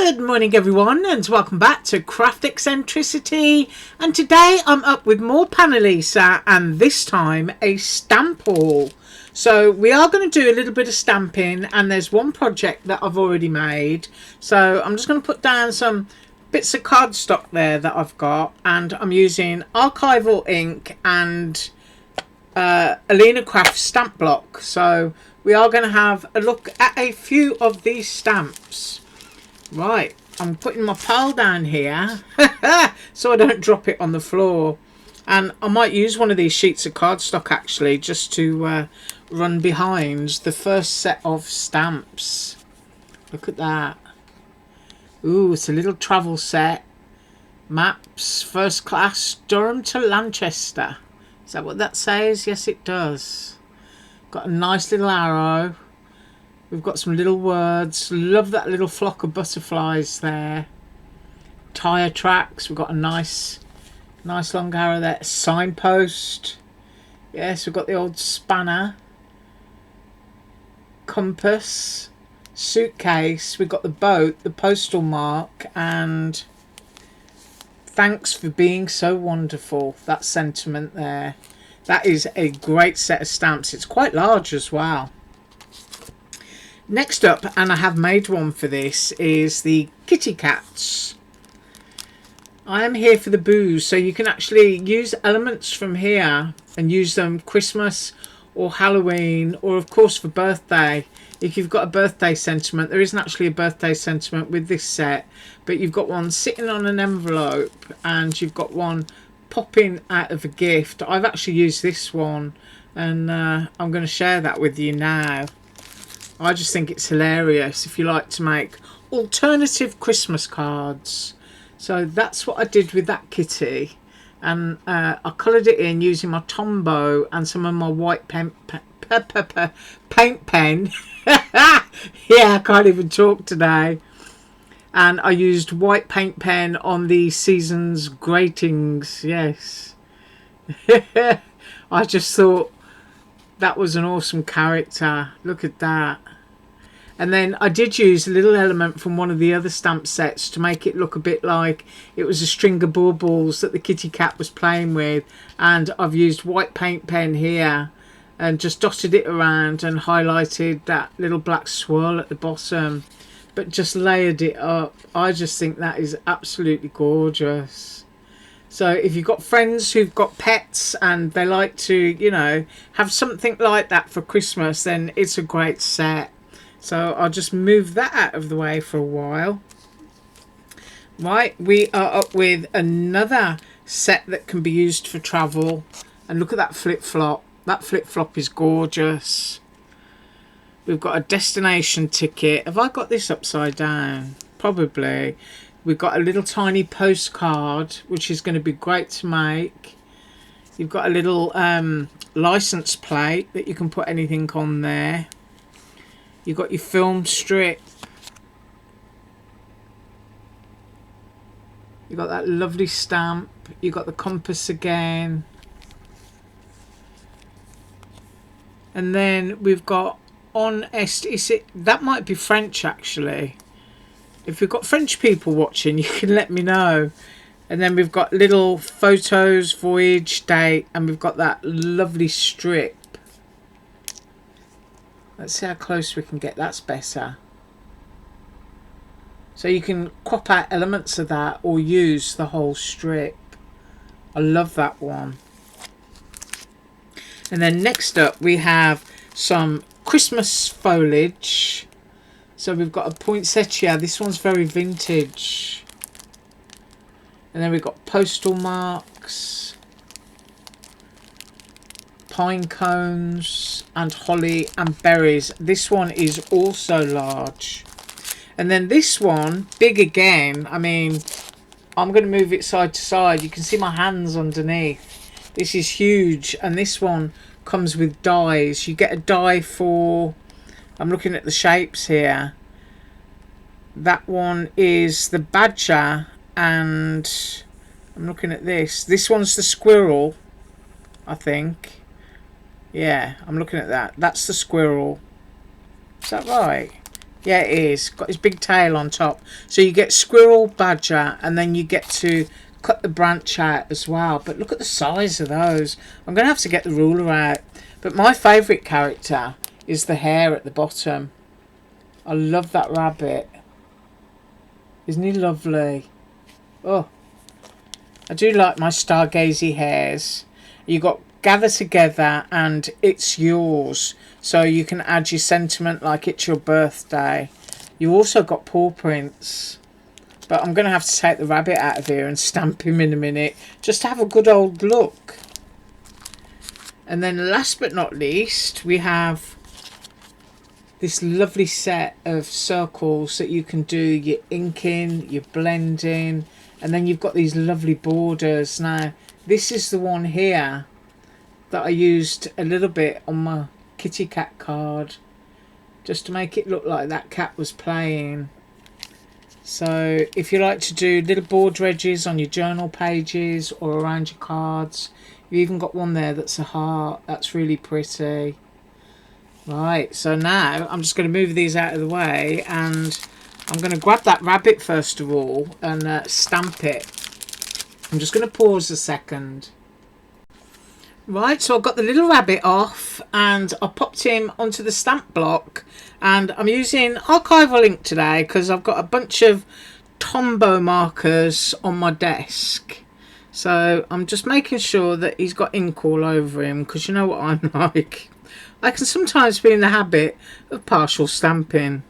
Good morning everyone, and welcome back to Craft Eccentricity, and today I'm up with more Panalisa and this time a stamp haul. So we are going to do a little bit of stamping, and there's one project that I've already made, so I'm just going to put down some bits of cardstock there that I've got, and I'm using archival ink and Alina Craft stamp block. So we are going to have a look at a few of these stamps. Right, I'm putting my pile down here so I don't drop it on the floor, and I might use one of these sheets of cardstock actually just to run behind the first set of stamps. Look at that. Ooh, it's a little travel set. Maps, first class, Durham to Lanchester. Is that what that says? Yes, it does. Got a nice little arrow. We've got some little words. Love that little flock of butterflies there. Tyre tracks. We've got a nice long arrow there. Signpost. Yes, we've got the old spanner. Compass. Suitcase. We've got the boat, the postal mark, and thanks for being so wonderful. That sentiment there. That is a great set of stamps. It's quite large as well. Next up, and I have made one for this, is the kitty cats. I am here for the booze, so you can actually use elements from here and use them Christmas or Halloween, or of course for birthday. If you've got a birthday sentiment, there isn't actually a birthday sentiment with this set, but you've got one sitting on an envelope and you've got one popping out of a gift. I've actually used this one, and I'm going to share that with you now. I just think it's hilarious if you like to make alternative Christmas cards. So that's what I did with that kitty, and I coloured it in using my Tombow and some of my white paint pen. Yeah, I can't even talk today. And I used white paint pen on the season's gratings. Yes. I just thought that was an awesome character. Look at that. And then I did use a little element from one of the other stamp sets to make it look a bit like it was a string of baubles that the kitty cat was playing with. And I've used white paint pen here and just dotted it around and highlighted that little black swirl at the bottom, but just layered it up. I just think that is absolutely gorgeous. So if you've got friends who've got pets and they like to, you know, have something like that for Christmas, then it's a great set. So I'll just move that out of the way for a while. Right, we are up with another set that can be used for travel. And look at that flip-flop. That flip-flop is gorgeous. We've got a destination ticket. Have I got this upside down? Probably. We've got a little tiny postcard, which is going to be great to make. You've got a little license plate that you can put anything on there. You've got your film strip. You've got that lovely stamp. You've got the compass again. And then we've got honest. Is it? That might be French actually. If we've got French people watching, you can let me know. And then we've got little photos, voyage, date, and we've got that lovely strip. Let's see how close we can get. That's better. So you can crop out elements of that or use the whole strip. I love that one. And then next up we have some Christmas foliage. So we've got a poinsettia. This one's very vintage. And then we've got postal marks, pine cones, and holly and berries. This one is also large. And then this one, big again. I mean, I'm going to move it side to side. You can see my hands underneath. This is huge. And this one comes with dies. You get a die for... I'm looking at the shapes here. That one is the badger, and I'm looking at this. This one's the squirrel, I think. Yeah, I'm looking at that. That's the squirrel. Is that right? Yeah, it is. Got his big tail on top. So you get squirrel, badger, and then you get to cut the branch out as well. But look at the size of those. I'm going to have to get the ruler out. But my favourite character is the hare at the bottom. I love that rabbit. Isn't he lovely? Oh, I do like my stargazy hares. You got gather together and it's yours. So you can add your sentiment like it's your birthday. You also got paw prints. But I'm going to have to take the rabbit out of here and stamp him in a minute. Just to have a good old look. And then last but not least, we have this lovely set of circles that you can do your inking, your blending. And then you've got these lovely borders. Now, this is the one here that I used a little bit on my kitty cat card. Just to make it look like that cat was playing. So if you like to do little border edges on your journal pages or around your cards, you've even got one there that's a heart. That's really pretty. Right, so now I'm just going to move these out of the way and I'm going to grab that rabbit first of all and stamp it. I'm just going to pause a second. Right, so I've got the little rabbit off and I popped him onto the stamp block, and I'm using archival ink today because I've got a bunch of Tombow markers on my desk. So I'm just making sure that he's got ink all over him, because you know what I'm like. I can sometimes be in the habit of partial stamping.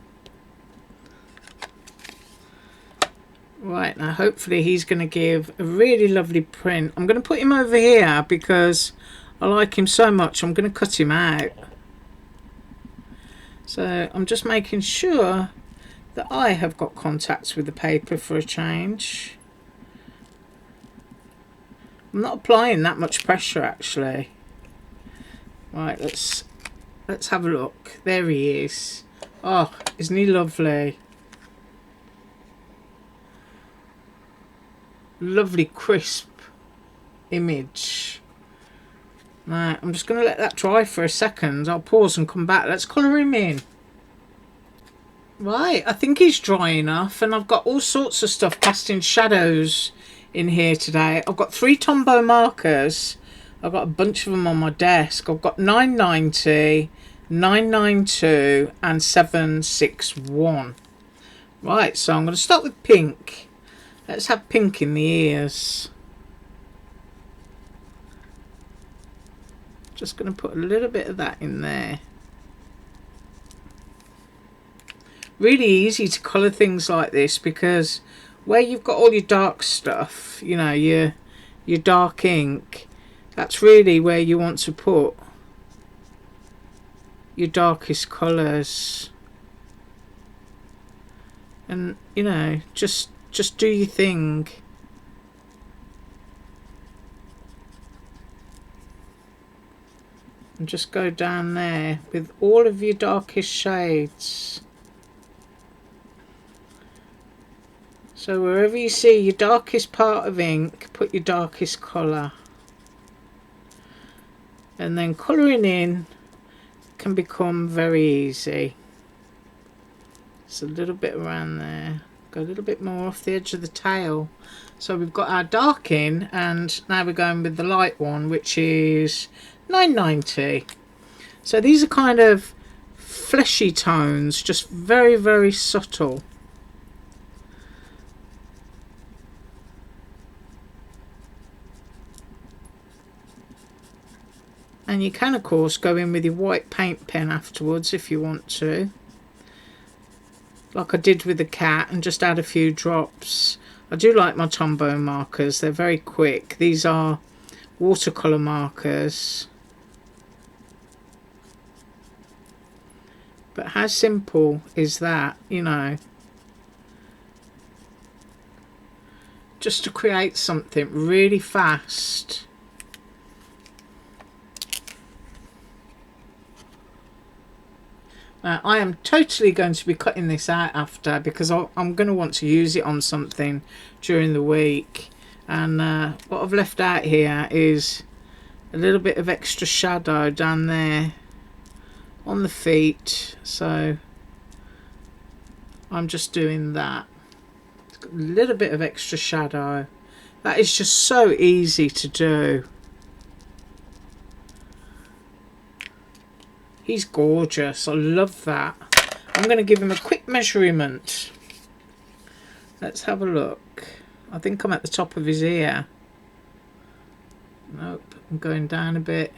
Right, now hopefully he's going to give a really lovely print. I'm going to put him over here because I like him so much. I'm going to cut him out. So I'm just making sure that I have got contacts with the paper for a change. I'm not applying that much pressure actually. Right, let's have a look. There he is. Oh, isn't he lovely? Lovely crisp image. Right, I'm just going to let that dry for a second. I'll pause and come back. Let's colour him in. Right, I think he's dry enough, and I've got all sorts of stuff casting shadows in here today. I've got 3 Tombow markers. I've got a bunch of them on my desk. I've got 990, 992 and 761. Right, so I'm going to start with pink. Let's have pink in the ears. Just going to put a little bit of that in there. Really easy to colour things like this, because where you've got all your dark stuff, you know, your dark ink, that's really where you want to put your darkest colours. And, you know, just do your thing. And just go down there with all of your darkest shades. So wherever you see your darkest part of ink, put your darkest colour. And then colouring in can become very easy. Just a little bit around there. Go a little bit more off the edge of the tail. So we've got our dark in, and now we're going with the light one, which is 990. So these are kind of fleshy tones, just very, very subtle. And you can of course go in with your white paint pen afterwards if you want to, like I did with the cat, and just add a few drops. I do like my Tombow markers, they're very quick. These are watercolour markers. But how simple is that, you know? Just to create something really fast. Now, I am totally going to be cutting this out after, because I'm going to want to use it on something during the week. And what I've left out here is a little bit of extra shadow down there on the feet. So I'm just doing that. It's got a little bit of extra shadow. That is just so easy to do. He's gorgeous. I love that. I'm going to give him a quick measurement. Let's have a look. I think I'm at the top of his ear. Nope, I'm going down a bit.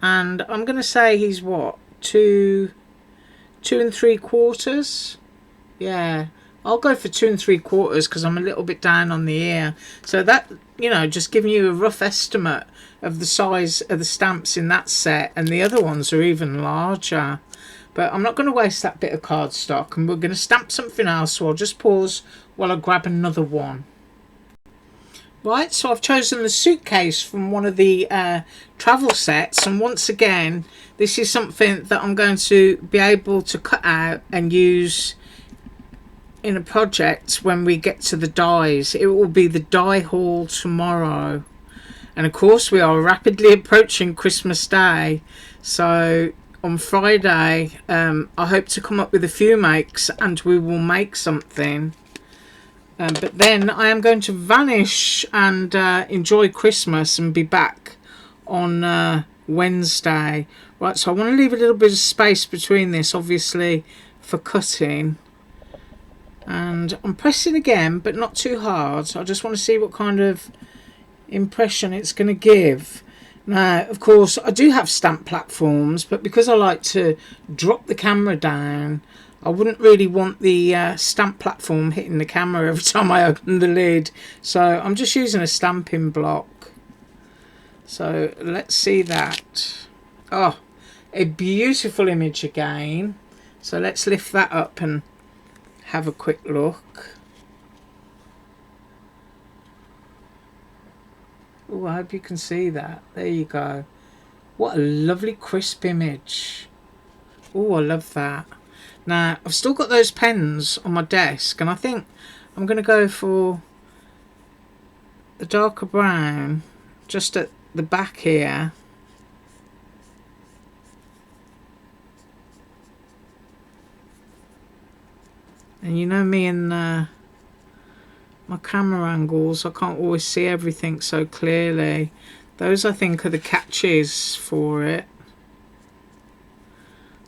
And I'm going to say he's what? 2 3/4? Yeah, I'll go for 2 3/4 because I'm a little bit down on the ear. So that, you know, just giving you a rough estimate of the size of the stamps in that set, and the other ones are even larger. But I'm not going to waste that bit of cardstock, and we're going to stamp something else, so I'll just pause while I grab another one. Right, so I've chosen the Suitcase from one of the travel sets, and once again this is something that I'm going to be able to cut out and use in a project when we get to the dies. It will be the die haul tomorrow, and of course we are rapidly approaching Christmas Day, so on Friday I hope to come up with a few makes and we will make something. But then I am going to vanish and enjoy Christmas and be back on Wednesday. Right, so I want to leave a little bit of space between this, obviously, for cutting. And I'm pressing again, but not too hard. I just want to see what kind of impression it's going to give. Now, of course, I do have stamp platforms, but because I like to drop the camera down, I wouldn't really want the stamp platform hitting the camera every time I open the lid. So I'm just using a stamping block. So let's see that. Oh, a beautiful image again. So let's lift that up and have a quick look. Oh, I hope you can see that. There you go. What a lovely crisp image. Oh, I love that. Now, I've still got those pens on my desk, and I think I'm going to go for the darker brown just at the back here. And you know me and my camera angles, I can't always see everything so clearly. Those, I think, are the catches for it.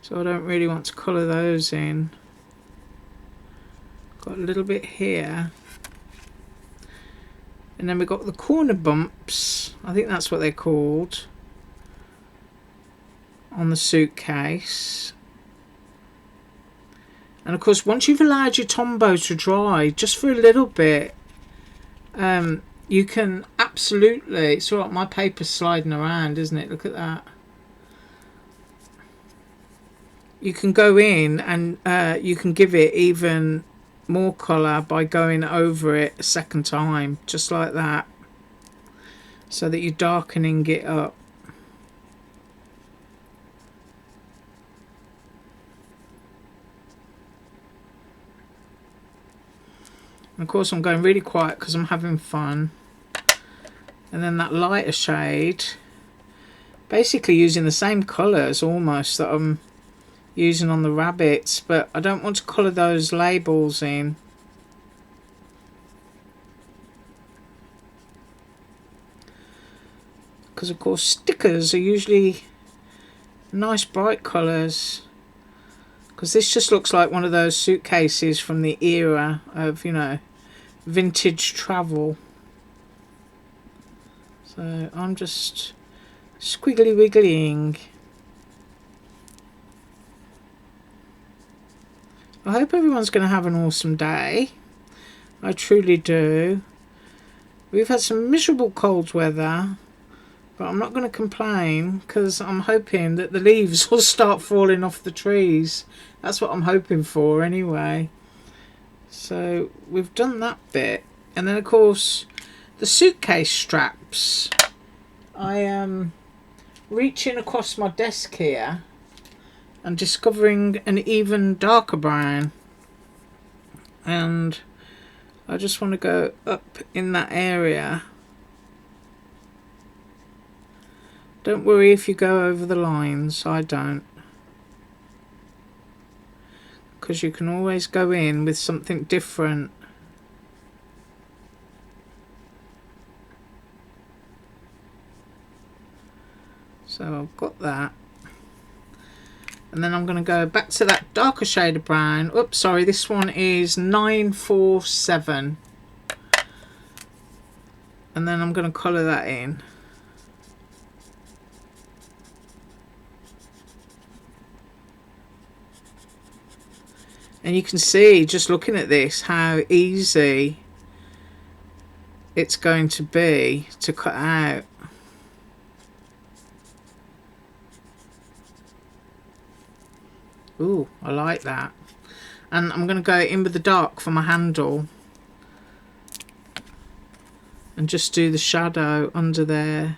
So I don't really want to colour those in. Got a little bit here. And then we've got the corner bumps. I think that's what they're called. On the Suitcase. And of course, once you've allowed your Tombow to dry, just for a little bit, you can absolutely... It's all right, my paper's sliding around, isn't it? Look at that. You can go in and you can give it even more colour by going over it a second time, just like that, so that you're darkening it up. And of course I'm going really quiet because I'm having fun. And then that lighter shade, basically using the same colours almost that I'm using on the rabbits, but I don't want to colour those labels in. Because of course stickers are usually nice bright colours. Because this just looks like one of those suitcases from the era of, you know, vintage travel. So I'm just squiggly wiggling. I hope everyone's going to have an awesome day. I truly do. We've had some miserable cold weather, but I'm not going to complain because I'm hoping that the leaves will start falling off the trees. That's what I'm hoping for anyway. So we've done that bit. And then of course the suitcase straps. I am reaching across my desk here and discovering an even darker brown, and I just want to go up in that area. Don't worry if you go over the lines, I don't. because you can always go in with something different. So I've got that. And then I'm going to go back to that darker shade of brown. Oops, sorry, this one is 947. And then I'm going to colour that in. And you can see, just looking at this, how easy it's going to be to cut out. Ooh, I like that. And I'm going to go in with the dark for my handle. And just do the shadow under there.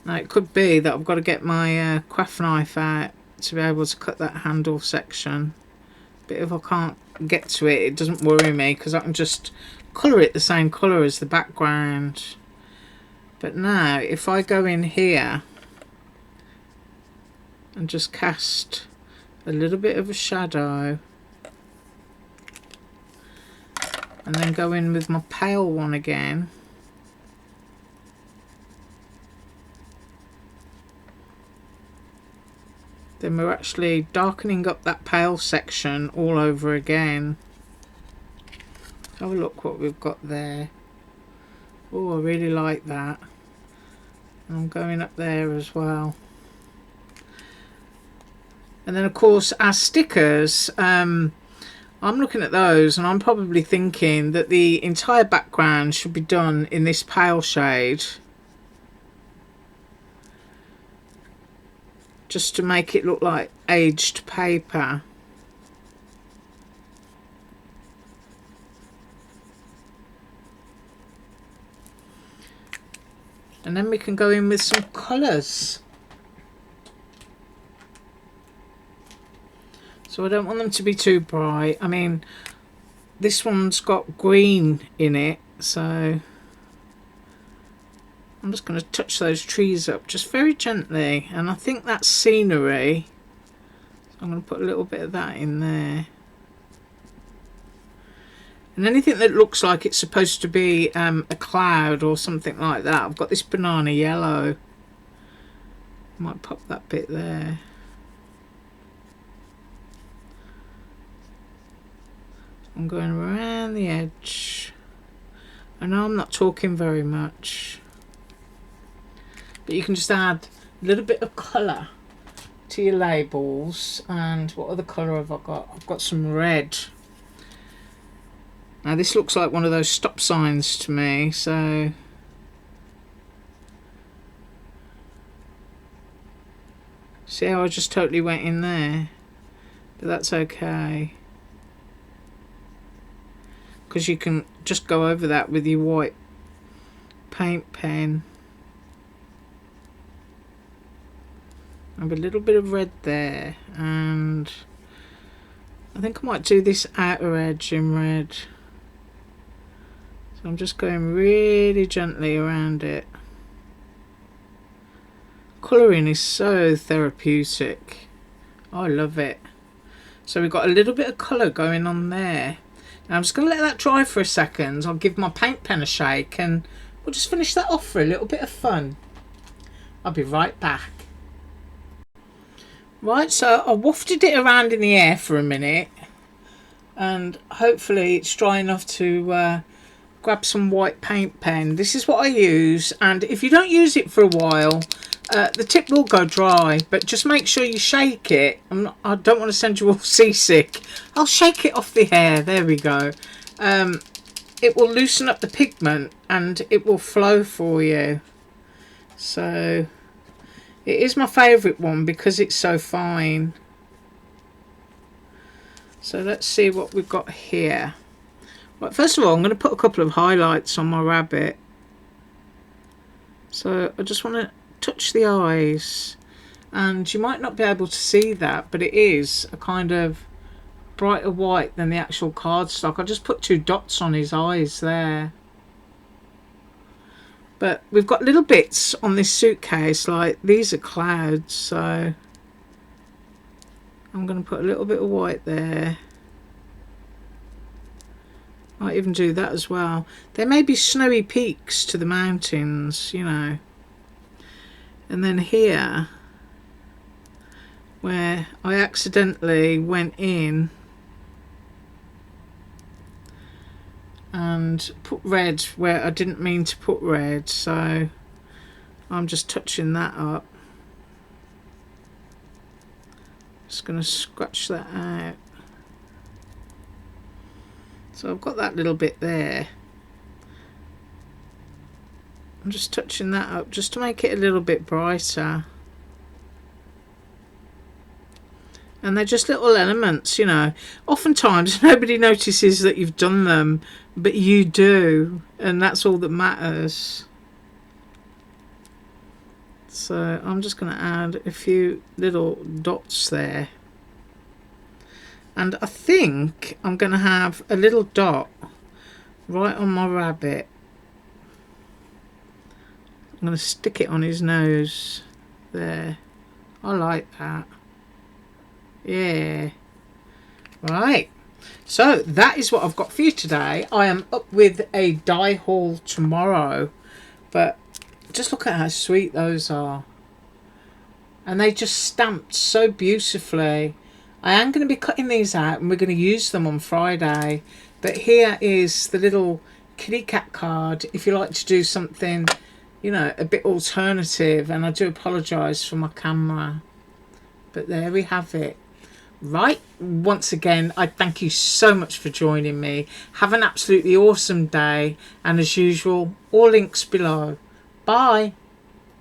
Now it could be that I've got to get my craft knife out to be able to cut that handle section. But if I can't get to it, it doesn't worry me, because I can just colour it the same colour as the background. But now if I go in here and just cast a little bit of a shadow, and then go in with my pale one again, then we're actually darkening up that pale section all over again. Have a look what we've got there. Oh, I really like that. And I'm going up there as well. And then of course our stickers, I'm looking at those and I'm probably thinking that the entire background should be done in this pale shade, just to make it look like aged paper. And then we can go in with some colours. So I don't want them to be too bright. I mean, this one's got green in it, so I'm just going to touch those trees up just very gently. And I think that's scenery. So I'm going to put a little bit of that in there. And anything that looks like it's supposed to be a cloud or something like that. I've got this banana yellow. Might pop that bit there. I'm going around the edge. I know I'm not talking very much, but you can just add a little bit of colour to your labels. And what other colour have I got? I've got some red. Now this looks like one of those stop signs to me, so see how I just totally went in there? But that's okay, because you can just go over that with your white paint pen. I have a little bit of red there, and I think I might do this outer edge in red. So I'm just going really gently around it. Colouring is so therapeutic. I love it. So we've got a little bit of colour going on there. Now I'm just going to let that dry for a second. I'll give my paint pen a shake and we'll just finish that off for a little bit of fun. I'll be right back. Right, so I wafted it around in the air for a minute, and hopefully it's dry enough to grab some white paint pen. This is what I use, and if you don't use it for a while, the tip will go dry, but just make sure you shake it. I don't want to send you all seasick. I'll shake it off the hair. There we go. It will loosen up the pigment and it will flow for you. So it is my favourite one because it's so fine. So let's see what we've got here. Right, first of all, I'm going to put a couple of highlights on my rabbit. So I just want to touch the eyes, and you might not be able to see that, but it is a kind of brighter white than the actual cardstock. I just put 2 dots on his eyes there. But we've got little bits on this suitcase, like these are clouds, so I'm going to put a little bit of white there. Might even do that as well. There may be snowy peaks to the mountains, you know. And then here, where I accidentally went in and put red where I didn't mean to put red, so I'm just touching that up. Just going to scratch that out. So I've got that little bit there. I'm just touching that up just to make it a little bit brighter. And they're just little elements, you know. Oftentimes nobody notices that you've done them, but you do, and that's all that matters. So I'm just going to add a few little dots there. And I think I'm going to have a little dot right on my rabbit. I'm going to stick it on his nose there. I like that. Yeah. Right. So that is what I've got for you today. I am up with a die haul tomorrow. But just look at how sweet those are. And they just stamped so beautifully. I am going to be cutting these out and we're going to use them on Friday. But here is the little kitty cat card if you like to do something, you know, a bit alternative. And I do apologise for my camera. But there we have it. Right, once again, I thank you so much for joining me. Have an absolutely awesome day. And as usual, all links below. Bye.